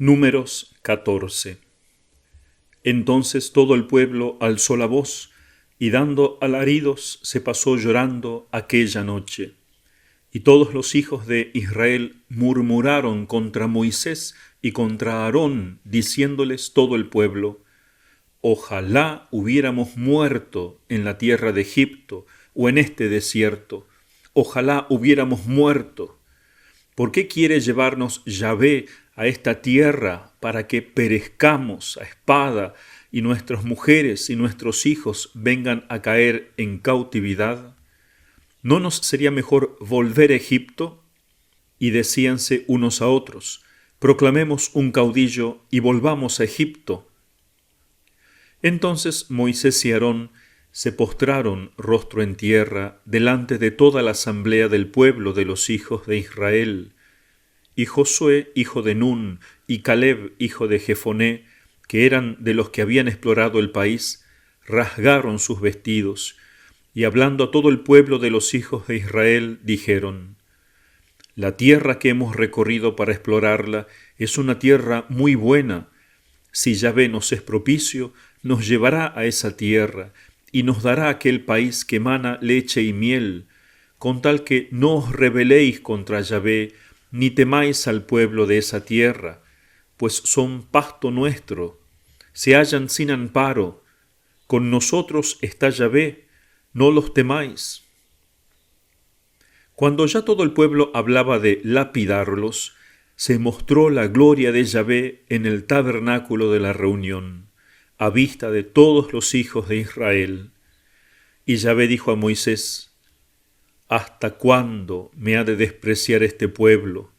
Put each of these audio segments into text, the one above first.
Números 14. Entonces todo el pueblo alzó la voz, y dando alaridos se pasó llorando aquella noche. Y todos los hijos de Israel murmuraron contra Moisés y contra Aarón, diciéndoles todo el pueblo: Ojalá hubiéramos muerto en la tierra de Egipto o en este desierto. Ojalá hubiéramos muerto. ¿Por qué quiere llevarnos Yahvé a esta tierra para que perezcamos a espada y nuestras mujeres y nuestros hijos vengan a caer en cautividad? ¿No nos sería mejor volver a Egipto? Y decíanse unos a otros: proclamemos un caudillo y volvamos a Egipto. Entonces Moisés y Aarón se postraron rostro en tierra delante de toda la asamblea del pueblo de los hijos de Israel. Y Josué, hijo de Nun, y Caleb, hijo de Jefoné, que eran de los que habían explorado el país, rasgaron sus vestidos, y hablando a todo el pueblo de los hijos de Israel, dijeron: La tierra que hemos recorrido para explorarla es una tierra muy buena. Si Yahvé nos es propicio, nos llevará a esa tierra, y nos dará aquel país que emana leche y miel, con tal que no os rebeléis contra Yahvé, ni temáis al pueblo de esa tierra, pues son pasto nuestro, se hallan sin amparo. Con nosotros está Yahvé, no los temáis. Cuando ya todo el pueblo hablaba de lapidarlos, se mostró la gloria de Yahvé en el tabernáculo de la reunión, a vista de todos los hijos de Israel. Y Yahvé dijo a Moisés: ¿Hasta cuándo me ha de despreciar este pueblo?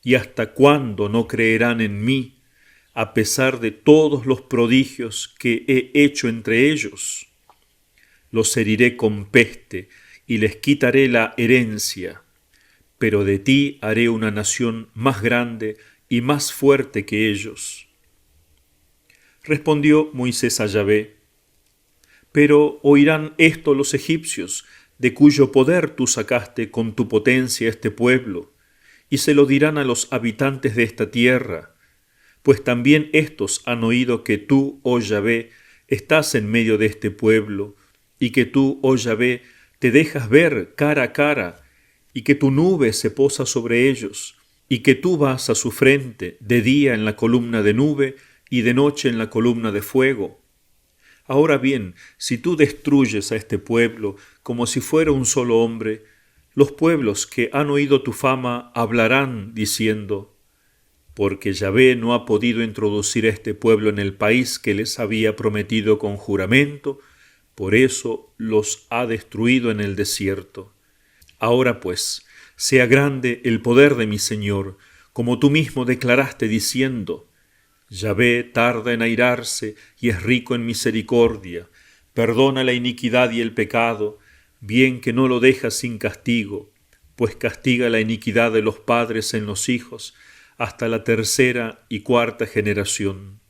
¿Y hasta cuándo no creerán en mí, a pesar de todos los prodigios que he hecho entre ellos? Los heriré con peste y les quitaré la herencia, pero de ti haré una nación más grande y más fuerte que ellos. Respondió Moisés a Yahvé: Pero oirán esto los egipcios, de cuyo poder tú sacaste con tu potencia este pueblo, y se lo dirán a los habitantes de esta tierra, pues también éstos han oído que tú, oh Yahvé, estás en medio de este pueblo, y que tú, oh Yahvé, te dejas ver cara a cara, y que tu nube se posa sobre ellos, y que tú vas a su frente, de día en la columna de nube, y de noche en la columna de fuego. Ahora bien, si tú destruyes a este pueblo como si fuera un solo hombre, los pueblos que han oído tu fama hablarán diciendo: porque Yahvé no ha podido introducir a este pueblo en el país que les había prometido con juramento, por eso los ha destruido en el desierto. Ahora pues, sea grande el poder de mi Señor, como tú mismo declaraste diciendo: Yahvé tarda en airarse y es rico en misericordia, perdona la iniquidad y el pecado, bien que no lo deja sin castigo, pues castiga la iniquidad de los padres en los hijos, hasta la tercera y cuarta generación.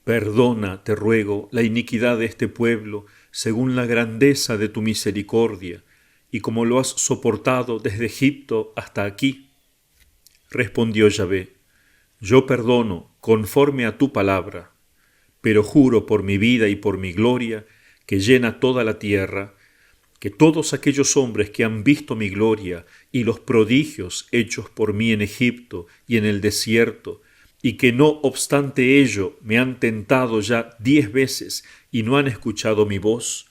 Perdona, te ruego, la iniquidad de este pueblo, según la grandeza de tu misericordia, y como lo has soportado desde Egipto hasta aquí. Respondió Yahvé: Yo perdono conforme a tu palabra, pero juro por mi vida y por mi gloria, que llena toda la tierra, que todos aquellos hombres que han visto mi gloria y los prodigios hechos por mí en Egipto y en el desierto, y que no obstante ello me han tentado ya 10 veces y no han escuchado mi voz,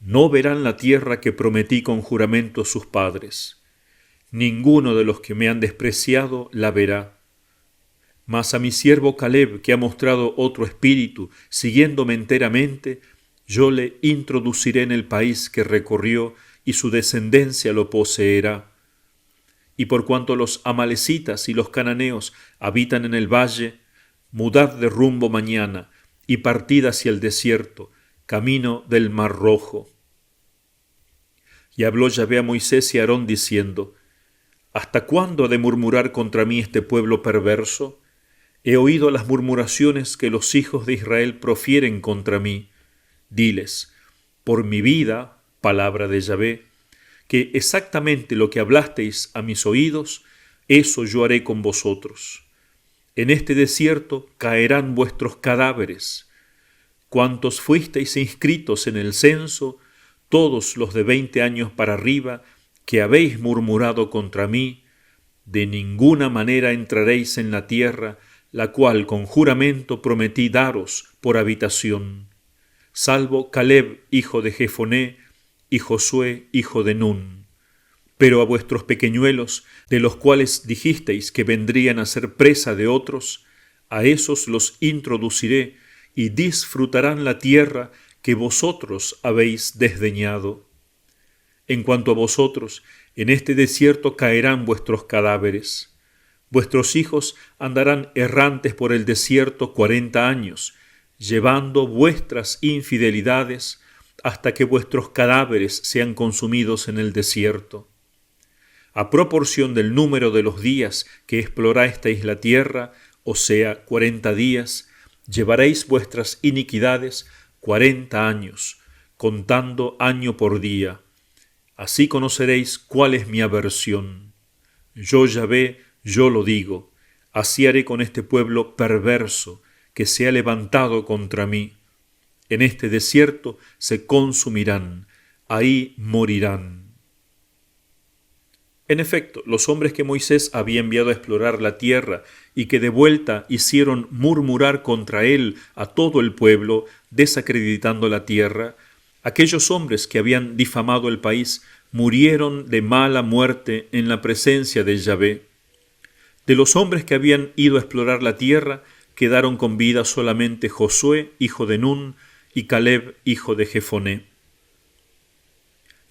no verán la tierra que prometí con juramento a sus padres. Ninguno de los que me han despreciado la verá. Mas a mi siervo Caleb, que ha mostrado otro espíritu, siguiéndome enteramente, yo le introduciré en el país que recorrió, y su descendencia lo poseerá. Y por cuanto los amalecitas y los cananeos habitan en el valle, mudad de rumbo mañana, y partid hacia el desierto, camino del Mar Rojo. Y habló Yahvé a Moisés y a Aarón diciendo: ¿Hasta cuándo ha de murmurar contra mí este pueblo perverso? He oído las murmuraciones que los hijos de Israel profieren contra mí. Diles: por mi vida, palabra de Yahvé, que exactamente lo que hablasteis a mis oídos, eso yo haré con vosotros. En este desierto caerán vuestros cadáveres. Cuantos fuisteis inscritos en el censo, todos los de 20 años para arriba, que habéis murmurado contra mí, de ninguna manera entraréis en la tierra, la cual con juramento prometí daros por habitación, salvo Caleb, hijo de Jefoné, y Josué, hijo de Nun. Pero a vuestros pequeñuelos, de los cuales dijisteis que vendrían a ser presa de otros, a esos los introduciré, y disfrutarán la tierra que vosotros habéis desdeñado. En cuanto a vosotros, en este desierto caerán vuestros cadáveres. Vuestros hijos andarán errantes por el desierto 40 años, llevando vuestras infidelidades hasta que vuestros cadáveres sean consumidos en el desierto. A proporción del número de los días que explorasteis la tierra, o sea, 40 días, llevaréis vuestras iniquidades 40 años, contando año por día. Así conoceréis cuál es mi aversión. Yo, Yahvé, yo lo digo, así haré con este pueblo perverso que se ha levantado contra mí. En este desierto se consumirán, ahí morirán. En efecto, los hombres que Moisés había enviado a explorar la tierra y que de vuelta hicieron murmurar contra él a todo el pueblo, desacreditando la tierra, aquellos hombres que habían difamado el país murieron de mala muerte en la presencia de Yahvé. De los hombres que habían ido a explorar la tierra, quedaron con vida solamente Josué, hijo de Nun, y Caleb, hijo de Jefoné.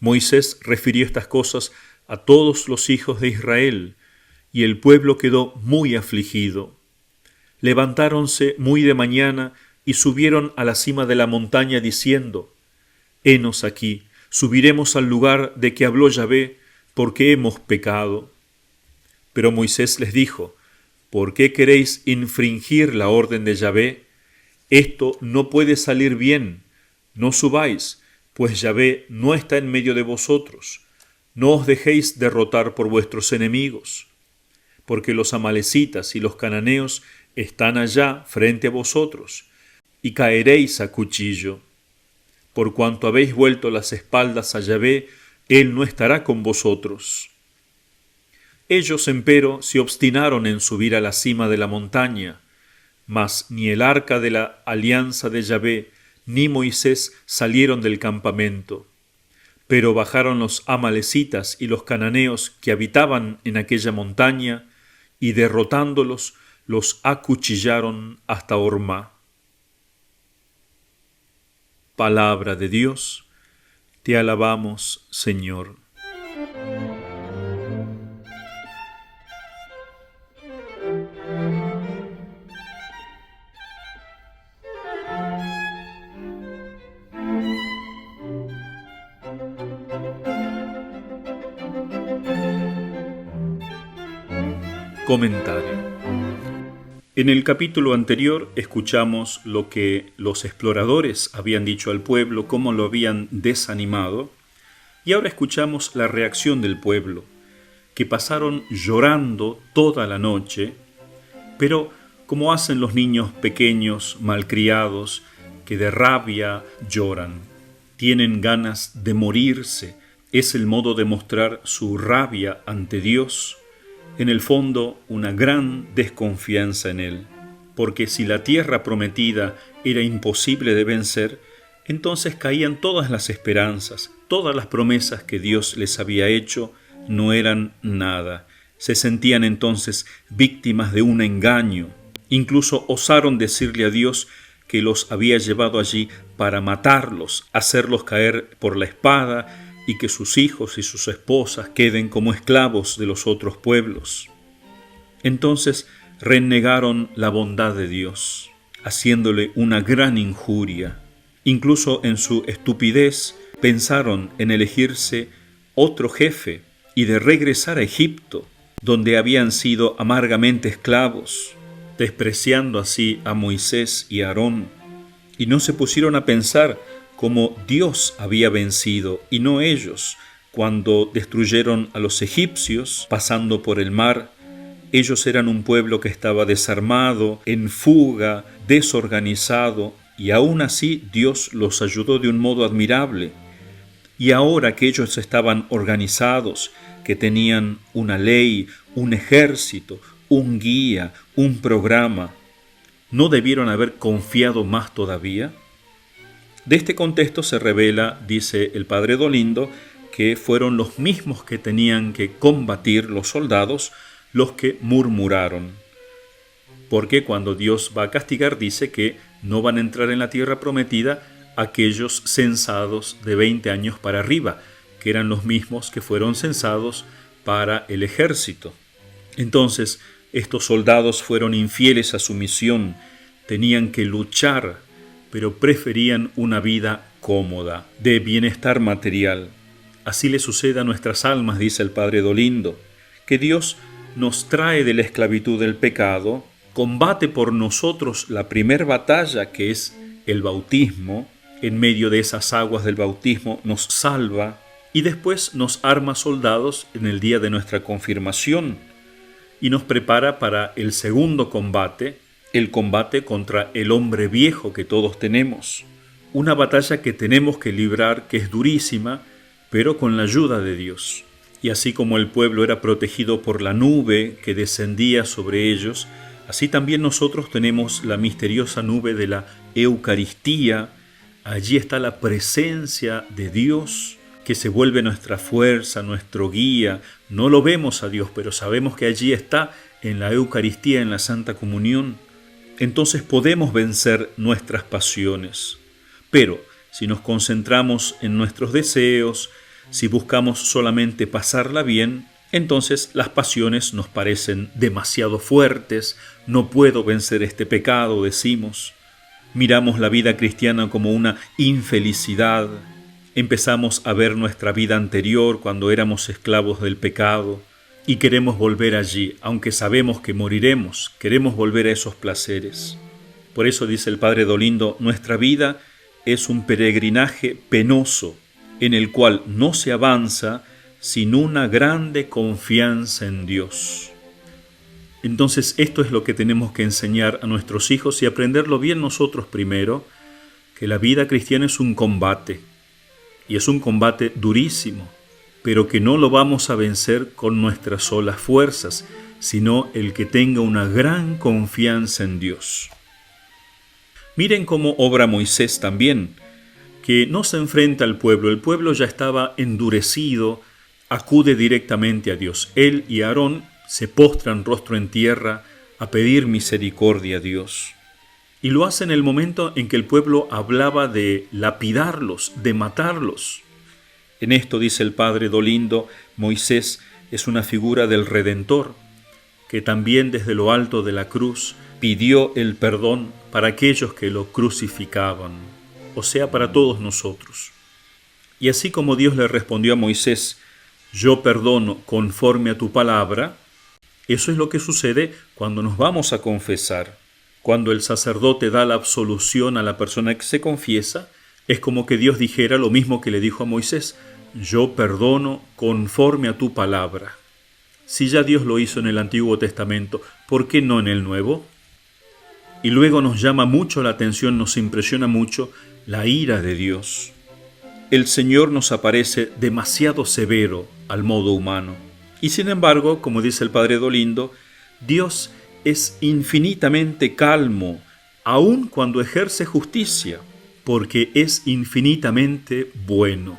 Moisés refirió estas cosas a todos los hijos de Israel, y el pueblo quedó muy afligido. Levantáronse muy de mañana y subieron a la cima de la montaña diciendo: Henos aquí, subiremos al lugar de que habló Yahvé, porque hemos pecado. Pero Moisés les dijo: ¿Por qué queréis infringir la orden de Yahvé? Esto no puede salir bien. No subáis, pues Yahvé no está en medio de vosotros. No os dejéis derrotar por vuestros enemigos, porque los amalecitas y los cananeos están allá frente a vosotros, y caeréis a cuchillo. Por cuanto habéis vuelto las espaldas a Yahvé, él no estará con vosotros. Ellos, empero, se obstinaron en subir a la cima de la montaña, mas ni el arca de la alianza de Yahvé ni Moisés salieron del campamento. Pero bajaron los amalecitas y los cananeos que habitaban en aquella montaña, y derrotándolos, los acuchillaron hasta Horma. Palabra de Dios, te alabamos, Señor. Comentario. En el capítulo anterior escuchamos lo que los exploradores habían dicho al pueblo, cómo lo habían desanimado, y ahora escuchamos la reacción del pueblo, que pasaron llorando toda la noche, pero como hacen los niños pequeños, malcriados, que de rabia lloran, tienen ganas de morirse, es el modo de mostrar su rabia ante Dios. En el fondo, una gran desconfianza en Él, porque si la tierra prometida era imposible de vencer, entonces caían todas las esperanzas, todas las promesas que Dios les había hecho no eran nada. Se sentían entonces víctimas de un engaño. Incluso osaron decirle a Dios que los había llevado allí para matarlos, hacerlos caer por la espada, y que sus hijos y sus esposas queden como esclavos de los otros pueblos. Entonces renegaron la bondad de Dios, haciéndole una gran injuria. Incluso en su estupidez pensaron en elegirse otro jefe y de regresar a Egipto, donde habían sido amargamente esclavos, despreciando así a Moisés y a Aarón, y no se pusieron a pensar como Dios había vencido y no ellos, cuando destruyeron a los egipcios pasando por el mar, Ellos eran un pueblo que estaba desarmado, en fuga, desorganizado, y aún así Dios los ayudó de un modo admirable. Y ahora que ellos estaban organizados, que tenían una ley, un ejército, un guía, un programa, ¿no debieron haber confiado más todavía? De este contexto se revela, dice el padre Dolindo, que fueron los mismos que tenían que combatir los soldados los que murmuraron. Porque cuando Dios va a castigar dice que no van a entrar en la tierra prometida aquellos censados de 20 años para arriba, que eran los mismos que fueron censados para el ejército. Entonces, estos soldados fueron infieles a su misión, tenían que luchar, pero preferían una vida cómoda, de bienestar material. Así le sucede a nuestras almas, dice el padre Dolindo, que Dios nos trae de la esclavitud del pecado, combate por nosotros la primer batalla, que es el bautismo, en medio de esas aguas del bautismo nos salva, y después nos arma soldados en el día de nuestra confirmación, y nos prepara para el segundo combate, el combate contra el hombre viejo que todos tenemos. Una batalla que tenemos que librar, que es durísima, pero con la ayuda de Dios. Y así como el pueblo era protegido por la nube que descendía sobre ellos, así también nosotros tenemos la misteriosa nube de la Eucaristía. Allí está la presencia de Dios, que se vuelve nuestra fuerza, nuestro guía. No lo vemos a Dios, pero sabemos que allí está en la Eucaristía, en la Santa Comunión. Entonces podemos vencer nuestras pasiones. Pero si nos concentramos en nuestros deseos, si buscamos solamente pasarla bien, entonces las pasiones nos parecen demasiado fuertes. No puedo vencer este pecado, decimos. Miramos la vida cristiana como una infelicidad. Empezamos a ver nuestra vida anterior cuando éramos esclavos del pecado y queremos volver allí, aunque sabemos que moriremos, queremos volver a esos placeres. Por eso dice el padre Dolindo, nuestra vida es un peregrinaje penoso en el cual no se avanza sin una grande confianza en Dios. Entonces esto es lo que tenemos que enseñar a nuestros hijos y aprenderlo bien nosotros primero, que la vida cristiana es un combate, y es un combate durísimo, pero que no lo vamos a vencer con nuestras solas fuerzas, sino el que tenga una gran confianza en Dios. Miren cómo obra Moisés también, que no se enfrenta al pueblo, el pueblo ya estaba endurecido, acude directamente a Dios. Él y Aarón se postran rostro en tierra a pedir misericordia a Dios. Y lo hace en el momento en que el pueblo hablaba de lapidarlos, de matarlos. En esto, dice el padre Dolindo, Moisés es una figura del Redentor, que también desde lo alto de la cruz pidió el perdón para aquellos que lo crucificaban, o sea, para todos nosotros. Y así como Dios le respondió a Moisés, yo perdono conforme a tu palabra, eso es lo que sucede cuando nos vamos a confesar. Cuando el sacerdote da la absolución a la persona que se confiesa, es como que Dios dijera lo mismo que le dijo a Moisés, yo perdono conforme a tu palabra. Si ya Dios lo hizo en el Antiguo Testamento, ¿por qué no en el Nuevo? Y luego nos llama mucho la atención, nos impresiona mucho la ira de Dios. El Señor nos aparece demasiado severo al modo humano. Y sin embargo, como dice el padre Dolindo, Dios es infinitamente calmo, aun cuando ejerce justicia, porque es infinitamente bueno.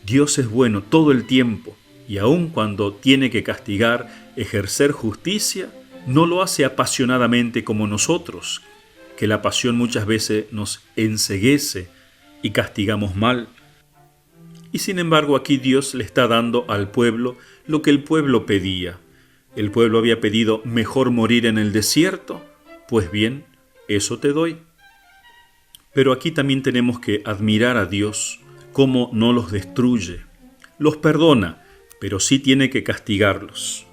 Dios es bueno todo el tiempo, y aun cuando tiene que castigar, ejercer justicia, no lo hace apasionadamente como nosotros, que la pasión muchas veces nos enceguece y castigamos mal. Y sin embargo aquí Dios le está dando al pueblo lo que el pueblo pedía. El pueblo había pedido mejor morir en el desierto, pues bien, eso te doy. Pero aquí también tenemos que admirar a Dios, cómo no los destruye. Los perdona, pero sí tiene que castigarlos.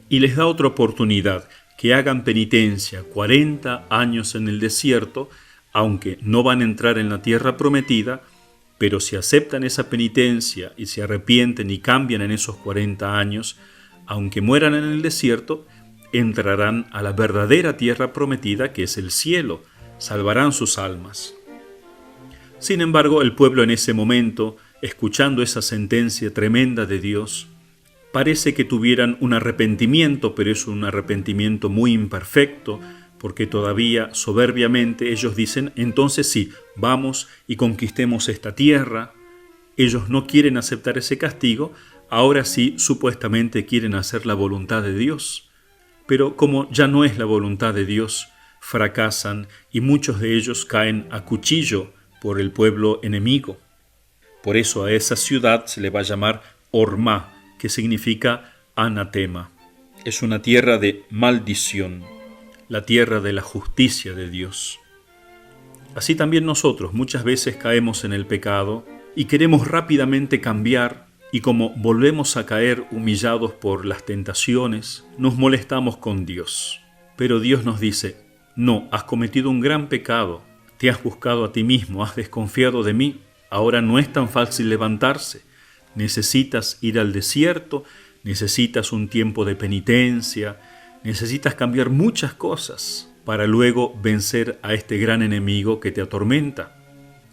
Y les da otra oportunidad, que hagan penitencia 40 años en el desierto, aunque no van a entrar en la tierra prometida, pero si aceptan esa penitencia y se arrepienten y cambian en esos 40 años, aunque mueran en el desierto, entrarán a la verdadera tierra prometida, que es el cielo, salvarán sus almas. Sin embargo, el pueblo en ese momento, escuchando esa sentencia tremenda de Dios, parece que tuvieran un arrepentimiento, pero es un arrepentimiento muy imperfecto, porque todavía soberbiamente ellos dicen, entonces sí, vamos y conquistemos esta tierra. Ellos no quieren aceptar ese castigo, ahora sí supuestamente quieren hacer la voluntad de Dios. Pero como ya no es la voluntad de Dios, fracasan y muchos de ellos caen a cuchillo por el pueblo enemigo. Por eso a esa ciudad se le va a llamar Hormá, que significa anatema. Es una tierra de maldición, la tierra de la justicia de Dios. Así también nosotros muchas veces caemos en el pecado y queremos rápidamente cambiar, y como volvemos a caer humillados por las tentaciones, nos molestamos con Dios. Pero Dios nos dice, no, has cometido un gran pecado, te has buscado a ti mismo, has desconfiado de mí, ahora no es tan fácil levantarse, necesitas ir al desierto, necesitas un tiempo de penitencia, necesitas cambiar muchas cosas para luego vencer a este gran enemigo que te atormenta.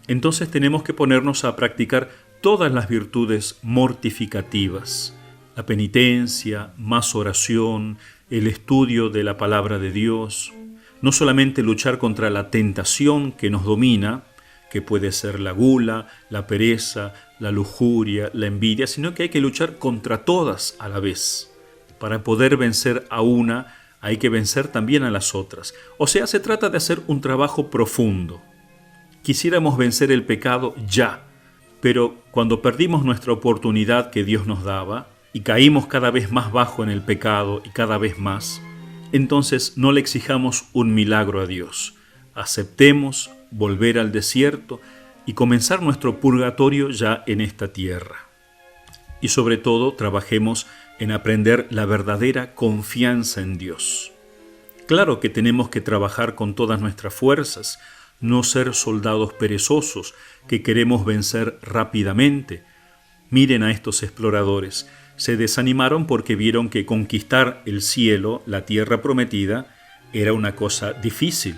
Entonces tenemos que ponernos a practicar todas las virtudes mortificativas, la penitencia, más oración, el estudio de la palabra de Dios, no solamente luchar contra la tentación que nos domina, que puede ser la gula, la pereza, la lujuria, la envidia, sino que hay que luchar contra todas a la vez. Para poder vencer a una, hay que vencer también a las otras. O sea, se trata de hacer un trabajo profundo. Quisiéramos vencer el pecado ya, pero cuando perdimos nuestra oportunidad que Dios nos daba y caímos cada vez más bajo en el pecado y cada vez más, entonces no le exijamos un milagro a Dios. Aceptemos volver al desierto y comenzar nuestro purgatorio ya en esta tierra. Y sobre todo trabajemos en aprender la verdadera confianza en Dios. Claro que tenemos que trabajar con todas nuestras fuerzas, no ser soldados perezosos que queremos vencer rápidamente. Miren a estos exploradores, se desanimaron porque vieron que conquistar el cielo, la tierra prometida, era una cosa difícil.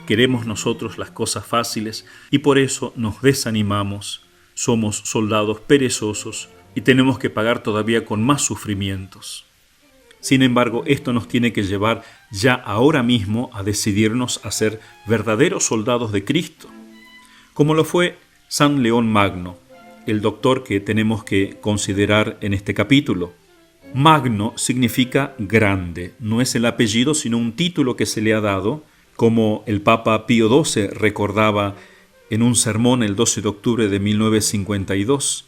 Queremos nosotros las cosas fáciles y por eso nos desanimamos, somos soldados perezosos y tenemos que pagar todavía con más sufrimientos. Sin embargo, esto nos tiene que llevar ya ahora mismo a decidirnos a ser verdaderos soldados de Cristo, como lo fue San León Magno, el doctor que tenemos que considerar en este capítulo. Magno significa grande, no es el apellido sino un título que se le ha dado, como el Papa Pío XII recordaba en un sermón el 12 de octubre de 1952.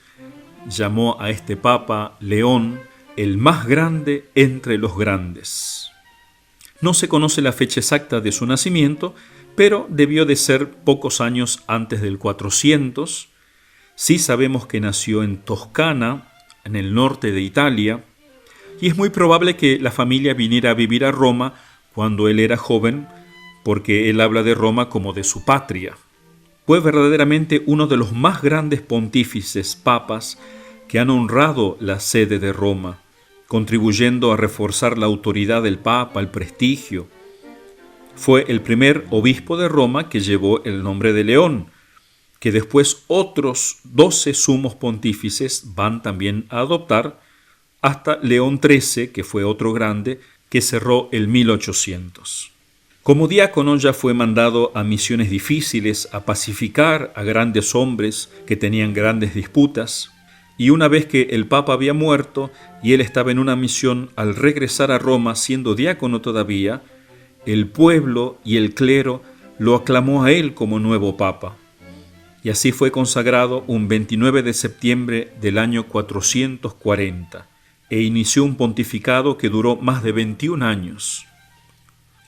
Llamó a este Papa León el más grande entre los grandes. No se conoce la fecha exacta de su nacimiento, pero debió de ser pocos años antes del 400. Sí sabemos que nació en Toscana, en el norte de Italia, y es muy probable que la familia viniera a vivir a Roma cuando él era joven, porque él habla de Roma como de su patria. Fue verdaderamente uno de los más grandes pontífices papas que han honrado la sede de Roma, contribuyendo a reforzar la autoridad del Papa, el prestigio. Fue el primer obispo de Roma que llevó el nombre de León, que después otros 12 sumos pontífices van también a adoptar, hasta León XIII, que fue otro grande, que cerró el 1800. Como diácono ya fue mandado a misiones difíciles, a pacificar a grandes hombres que tenían grandes disputas, y una vez que el Papa había muerto y él estaba en una misión, al regresar a Roma siendo diácono todavía, el pueblo y el clero lo aclamó a él como nuevo Papa. Y así fue consagrado un 29 de septiembre del año 440 e inició un pontificado que duró más de 21 años.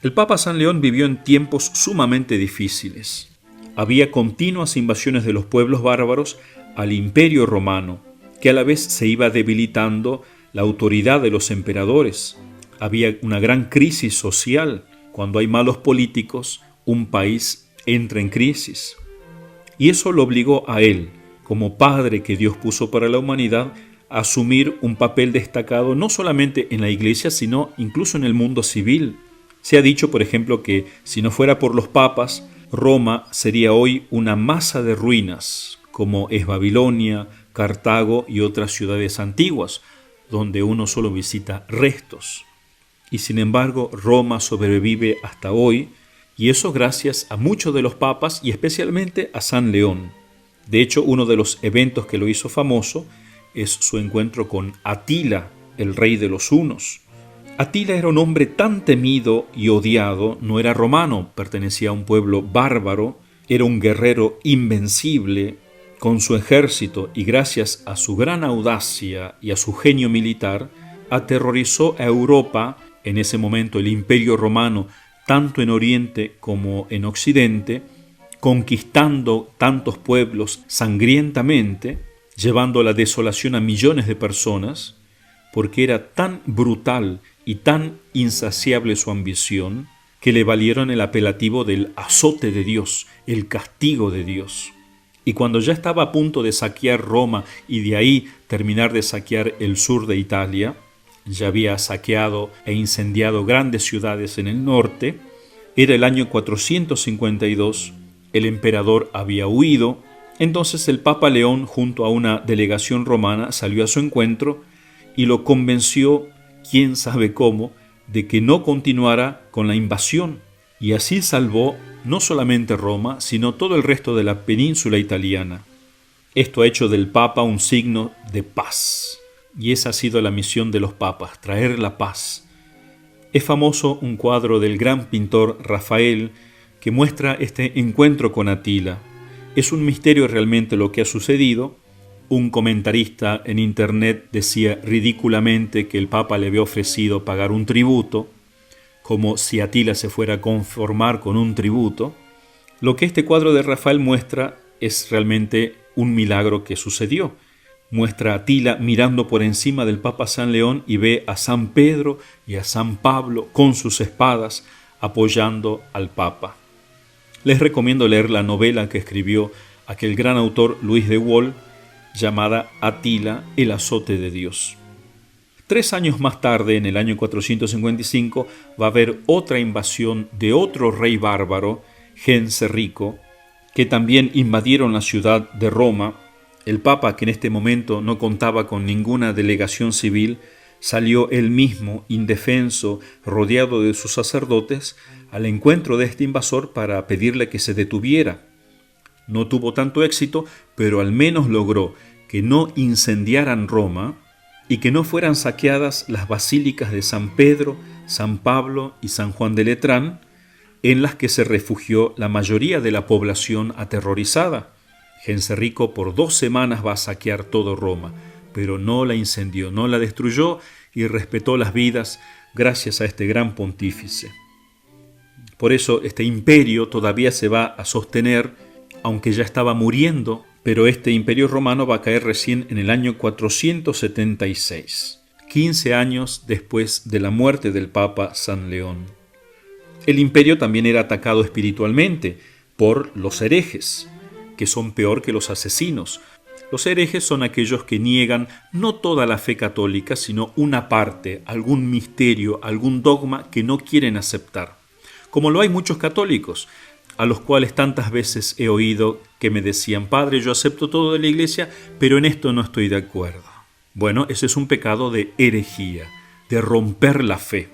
El Papa San León vivió en tiempos sumamente difíciles. Había continuas invasiones de los pueblos bárbaros al Imperio Romano, que a la vez se iba debilitando la autoridad de los emperadores. Había una gran crisis social. Cuando hay malos políticos, un país entra en crisis. Y eso lo obligó a él, como padre que Dios puso para la humanidad, a asumir un papel destacado no solamente en la iglesia, sino incluso en el mundo civil. Se ha dicho, por ejemplo, que si no fuera por los papas, Roma sería hoy una masa de ruinas, como es Babilonia, Cartago y otras ciudades antiguas, donde uno solo visita restos. Y sin embargo, Roma sobrevive hasta hoy, y eso gracias a muchos de los papas y especialmente a San León. De hecho, uno de los eventos que lo hizo famoso es su encuentro con Atila, el rey de los hunos. Atila era un hombre tan temido y odiado, no era romano, pertenecía a un pueblo bárbaro, era un guerrero invencible con su ejército y gracias a su gran audacia y a su genio militar, aterrorizó a Europa, en ese momento el Imperio Romano, tanto en Oriente como en Occidente, conquistando tantos pueblos sangrientamente, llevando la desolación a millones de personas, porque era tan brutal y tan insaciable su ambición, que le valieron el apelativo del azote de Dios, el castigo de Dios. Y cuando ya estaba a punto de saquear Roma y de ahí terminar de saquear el sur de Italia, ya había saqueado e incendiado grandes ciudades en el norte, era el año 452, el emperador había huido, entonces el Papa León junto a una delegación romana salió a su encuentro y lo convenció, quién sabe cómo, de que no continuara con la invasión, y así salvó no solamente Roma, sino todo el resto de la península italiana. Esto ha hecho del Papa un signo de paz, y esa ha sido la misión de los papas, traer la paz. Es famoso un cuadro del gran pintor Rafael que muestra este encuentro con Atila. Es un misterio realmente lo que ha sucedido. Un comentarista en internet decía ridículamente que el Papa le había ofrecido pagar un tributo, como si Atila se fuera a conformar con un tributo. Lo que este cuadro de Rafael muestra es realmente un milagro que sucedió. Muestra a Atila mirando por encima del Papa San León y ve a San Pedro y a San Pablo con sus espadas apoyando al Papa. Les recomiendo leer la novela que escribió aquel gran autor Luis de Wohl, llamada Atila, el azote de Dios. 3 años más tarde, en el año 455, va a haber otra invasión de otro rey bárbaro, Genserico, que también invadieron la ciudad de Roma. El Papa, que en este momento no contaba con ninguna delegación civil, salió él mismo, indefenso, rodeado de sus sacerdotes, al encuentro de este invasor para pedirle que se detuviera. No tuvo tanto éxito, pero al menos logró que no incendiaran Roma y que no fueran saqueadas las basílicas de San Pedro, San Pablo y San Juan de Letrán, en las que se refugió la mayoría de la población aterrorizada. Genserico por 2 semanas va a saquear todo Roma, pero no la incendió, no la destruyó y respetó las vidas gracias a este gran pontífice. Por eso este imperio todavía se va a sostener, aunque ya estaba muriendo, pero este imperio romano va a caer recién en el año 476, 15 años después de la muerte del Papa San León. El imperio también era atacado espiritualmente por los herejes, que son peor que los asesinos. Los herejes son aquellos que niegan no toda la fe católica, sino una parte, algún misterio, algún dogma que no quieren aceptar. Como lo hay muchos católicos, a los cuales tantas veces he oído que me decían: Padre, yo acepto todo de la Iglesia, pero en esto no estoy de acuerdo. Bueno, ese es un pecado de herejía, de romper la fe.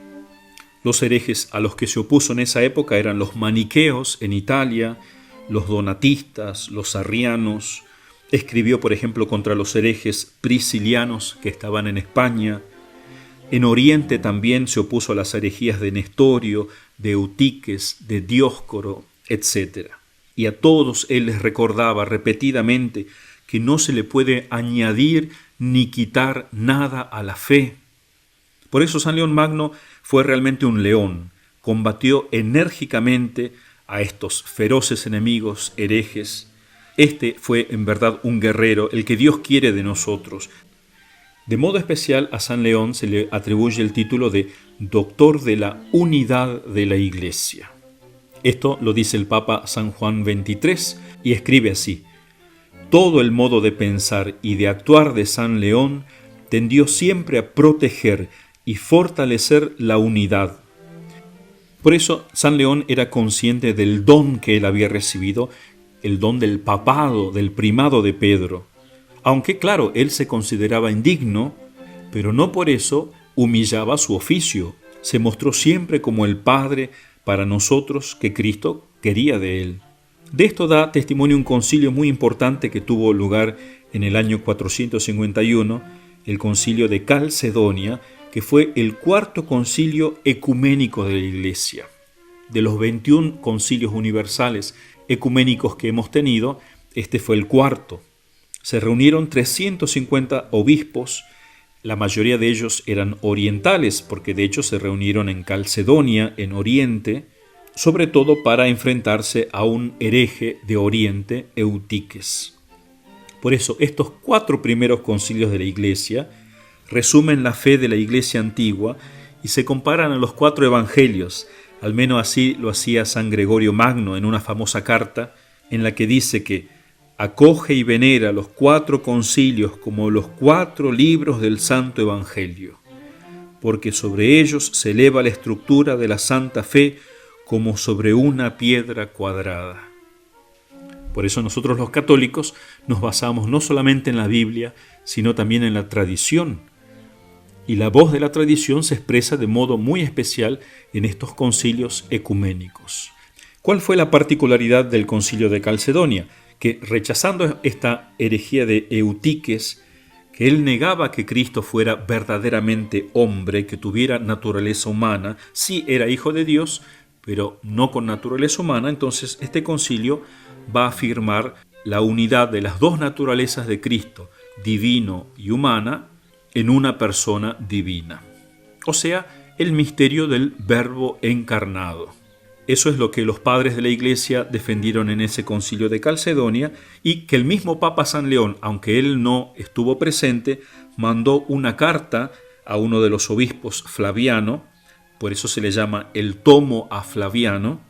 Los herejes a los que se opuso en esa época eran los maniqueos en Italia, los donatistas, los arrianos. Escribió, por ejemplo, contra los herejes priscilianos que estaban en España. En Oriente también se opuso a las herejías de Nestorio, de Eutiques, de Dioscoro, etc. Y a todos él les recordaba repetidamente que no se le puede añadir ni quitar nada a la fe. Por eso San León Magno fue realmente un león, combatió enérgicamente a estos feroces enemigos herejes. Este fue en verdad un guerrero, el que Dios quiere de nosotros. De modo especial a San León se le atribuye el título de Doctor de la Unidad de la Iglesia. Esto lo dice el Papa San Juan XXIII y escribe así: todo el modo de pensar y de actuar de San León tendió siempre a proteger y fortalecer la unidad. Por eso San León era consciente del don que él había recibido, el don del papado, del primado de Pedro. Aunque claro, él se consideraba indigno, pero no por eso humillaba su oficio. Se mostró siempre como el Padre para nosotros que Cristo quería de él. De esto da testimonio un concilio muy importante que tuvo lugar en el año 451, el concilio de Calcedonia, que fue el cuarto concilio ecuménico de la Iglesia. De los 21 concilios universales ecuménicos que hemos tenido, este fue el cuarto. Se reunieron 350 obispos, la mayoría de ellos eran orientales, porque de hecho se reunieron en Calcedonia, en Oriente, sobre todo para enfrentarse a un hereje de Oriente, Eutiques. Por eso, estos 4 primeros concilios de la Iglesia resumen la fe de la Iglesia antigua y se comparan a los 4 evangelios. Al menos así lo hacía San Gregorio Magno en una famosa carta en la que dice que acoge y venera los 4 concilios como los 4 libros del Santo Evangelio, porque sobre ellos se eleva la estructura de la Santa Fe como sobre una piedra cuadrada. Por eso nosotros los católicos nos basamos no solamente en la Biblia, sino también en la tradición. Y la voz de la tradición se expresa de modo muy especial en estos concilios ecuménicos. ¿Cuál fue la particularidad del concilio de Calcedonia? Que rechazando esta herejía de Eutiques, que él negaba que Cristo fuera verdaderamente hombre, que tuviera naturaleza humana, sí era hijo de Dios, pero no con naturaleza humana, entonces este concilio va a afirmar la unidad de las 2 naturalezas de Cristo, divino y humana, en una persona divina. O sea, el misterio del Verbo encarnado. Eso es lo que los padres de la Iglesia defendieron en ese concilio de Calcedonia y que el mismo Papa San León, aunque él no estuvo presente, mandó una carta a uno de los obispos, Flaviano, por eso se le llama el tomo a Flaviano,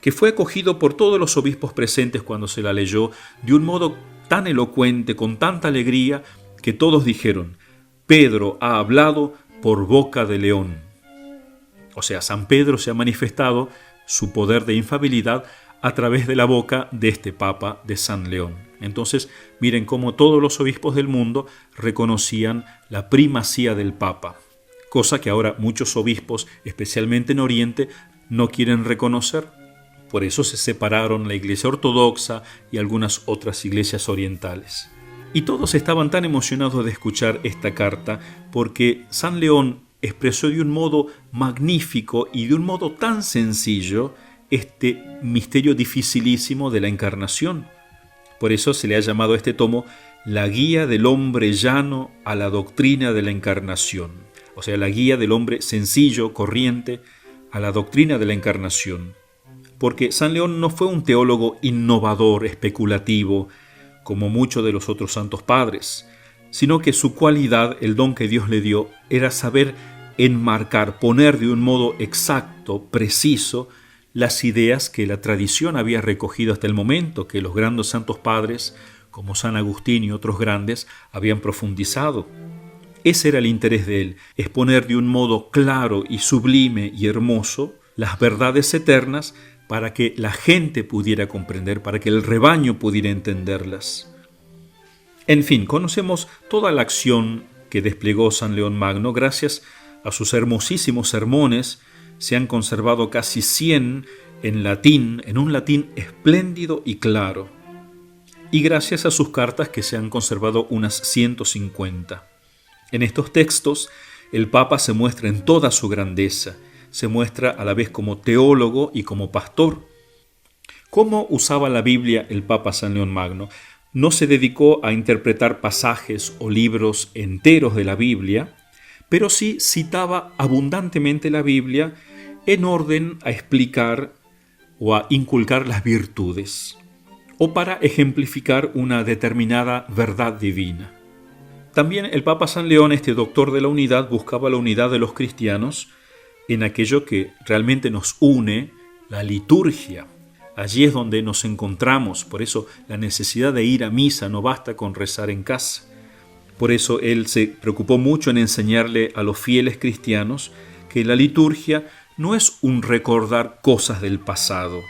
que fue acogido por todos los obispos presentes cuando se la leyó de un modo tan elocuente, con tanta alegría, que todos dijeron: Pedro ha hablado por boca de león. O sea, San Pedro se ha manifestado su poder de infalibilidad a través de la boca de este Papa de San León. Entonces, miren cómo todos los obispos del mundo reconocían la primacía del Papa, cosa que ahora muchos obispos, especialmente en Oriente, no quieren reconocer. Por eso se separaron la Iglesia Ortodoxa y algunas otras iglesias orientales. Y todos estaban tan emocionados de escuchar esta carta porque San León expresó de un modo magnífico y de un modo tan sencillo este misterio dificilísimo de la encarnación. Por eso se le ha llamado a este tomo la guía del hombre llano a la doctrina de la encarnación. O sea, la guía del hombre sencillo, corriente, a la doctrina de la encarnación. Porque San León no fue un teólogo innovador, especulativo, como muchos de los otros santos padres, sino que su cualidad, el don que Dios le dio, era saber enmarcar, poner de un modo exacto, preciso, las ideas que la tradición había recogido hasta el momento, que los grandes santos padres, como San Agustín y otros grandes, habían profundizado. Ese era el interés de él, exponer de un modo claro y sublime y hermoso las verdades eternas para que la gente pudiera comprender, para que el rebaño pudiera entenderlas. En fin, conocemos toda la acción que desplegó San León Magno. Gracias a sus hermosísimos sermones se han conservado casi 100 en latín, en un latín espléndido y claro. Y gracias a sus cartas que se han conservado unas 150. En estos textos el Papa se muestra en toda su grandeza, se muestra a la vez como teólogo y como pastor. ¿Cómo usaba la Biblia el Papa San León Magno? No se dedicó a interpretar pasajes o libros enteros de la Biblia, pero sí citaba abundantemente la Biblia en orden a explicar o a inculcar las virtudes, o para ejemplificar una determinada verdad divina. También el Papa San León, este doctor de la unidad, buscaba la unidad de los cristianos en aquello que realmente nos une, la liturgia. Allí es donde nos encontramos, por eso la necesidad de ir a misa, no basta con rezar en casa. Por eso él se preocupó mucho en enseñarle a los fieles cristianos que la liturgia no es un recordar cosas del pasado,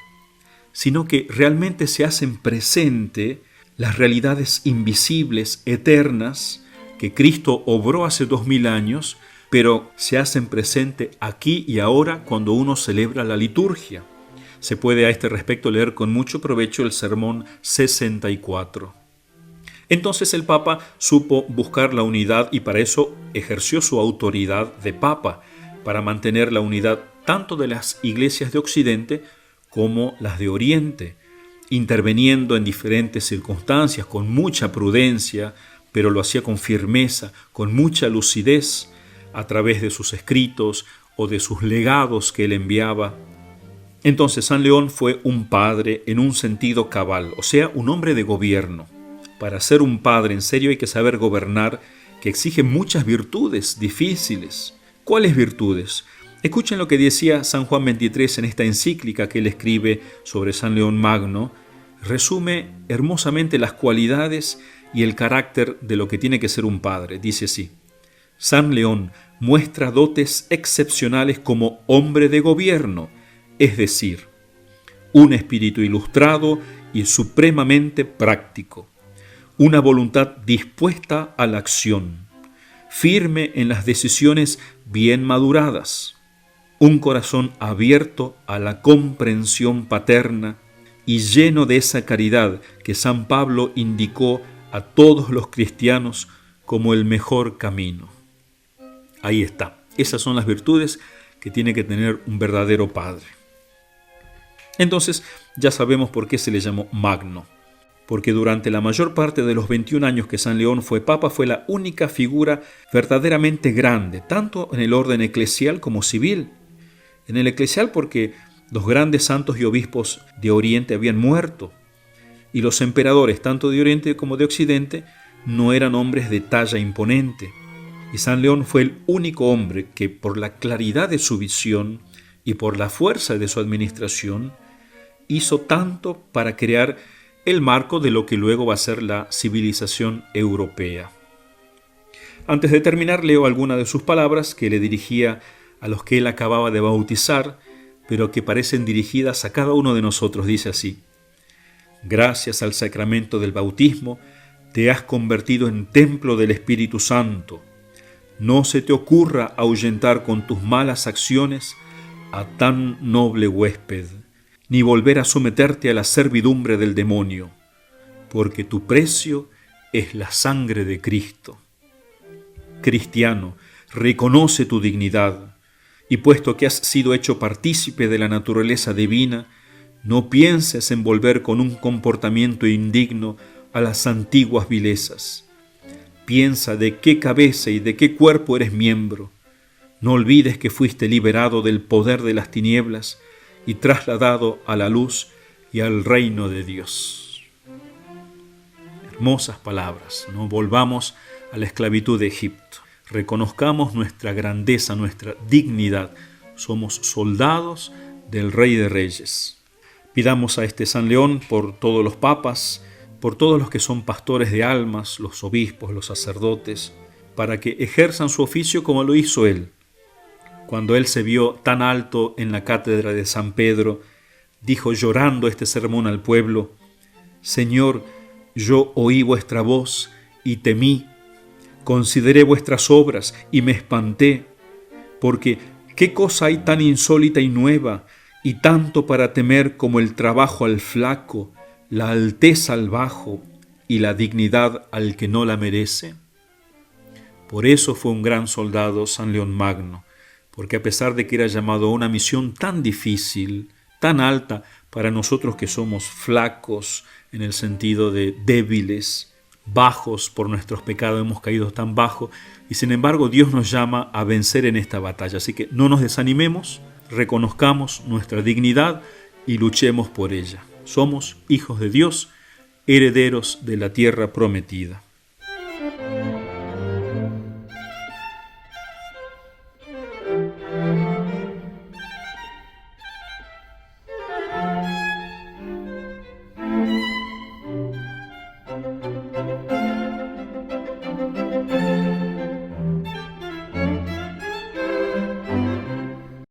sino que realmente se hacen presente las realidades invisibles, eternas, que Cristo obró hace 2000 años, pero se hacen presente aquí y ahora cuando uno celebra la liturgia. Se puede a este respecto leer con mucho provecho el sermón 64. Entonces el Papa supo buscar la unidad y para eso ejerció su autoridad de Papa, para mantener la unidad tanto de las iglesias de Occidente como las de Oriente, interviniendo en diferentes circunstancias con mucha prudencia, pero lo hacía con firmeza, con mucha lucidez, a través de sus escritos o de sus legados que él enviaba. Entonces San León fue un padre en un sentido cabal, o sea, un hombre de gobierno. Para ser un padre en serio hay que saber gobernar, que exige muchas virtudes difíciles. ¿Cuáles virtudes? Escuchen lo que decía San Juan XXIII en esta encíclica que él escribe sobre San León Magno. Resume hermosamente las cualidades y el carácter de lo que tiene que ser un padre. Dice así: San León muestra dotes excepcionales como hombre de gobierno, es decir, un espíritu ilustrado y supremamente práctico, una voluntad dispuesta a la acción, firme en las decisiones bien maduradas, un corazón abierto a la comprensión paterna y lleno de esa caridad que San Pablo indicó a todos los cristianos como el mejor camino. Ahí está. Esas son las virtudes que tiene que tener un verdadero padre. Entonces, ya sabemos por qué se le llamó Magno. Porque durante la mayor parte de los 21 años que San León fue papa, fue la única figura verdaderamente grande, tanto en el orden eclesial como civil. En el eclesial porque los grandes santos y obispos de Oriente habían muerto, y los emperadores, tanto de Oriente como de Occidente, no eran hombres de talla imponente. Y San León fue el único hombre que, por la claridad de su visión y por la fuerza de su administración, hizo tanto para crear el marco de lo que luego va a ser la civilización europea. Antes de terminar, leo algunas de sus palabras que le dirigía a los que él acababa de bautizar, pero que parecen dirigidas a cada uno de nosotros. Dice así: gracias al sacramento del bautismo, te has convertido en templo del Espíritu Santo. No se te ocurra ahuyentar con tus malas acciones a tan noble huésped, ni volver a someterte a la servidumbre del demonio, porque tu precio es la sangre de Cristo. Cristiano, reconoce tu dignidad, y puesto que has sido hecho partícipe de la naturaleza divina, no pienses en volver con un comportamiento indigno a las antiguas vilezas. Piensa de qué cabeza y de qué cuerpo eres miembro. No olvides que fuiste liberado del poder de las tinieblas y trasladado a la luz y al reino de Dios. Hermosas palabras. No volvamos a la esclavitud de Egipto. Reconozcamos nuestra grandeza, nuestra dignidad. Somos soldados del Rey de Reyes. Pidamos a este San León por todos los papas, por todos los que son pastores de almas, los obispos, los sacerdotes, para que ejerzan su oficio como lo hizo él. Cuando él se vio tan alto en la cátedra de San Pedro, dijo llorando este sermón al pueblo: Señor, yo oí vuestra voz y temí, consideré vuestras obras y me espanté, porque ¿qué cosa hay tan insólita y nueva y tanto para temer como el trabajo al flaco, la alteza al bajo y la dignidad al que no la merece? Por eso fue un gran soldado San León Magno, porque a pesar de que era llamado a una misión tan difícil, tan alta para nosotros que somos flacos en el sentido de débiles, bajos por nuestros pecados, hemos caído tan bajo, y sin embargo Dios nos llama a vencer en esta batalla. Así que no nos desanimemos, reconozcamos nuestra dignidad y luchemos por ella. Somos hijos de Dios, herederos de la tierra prometida.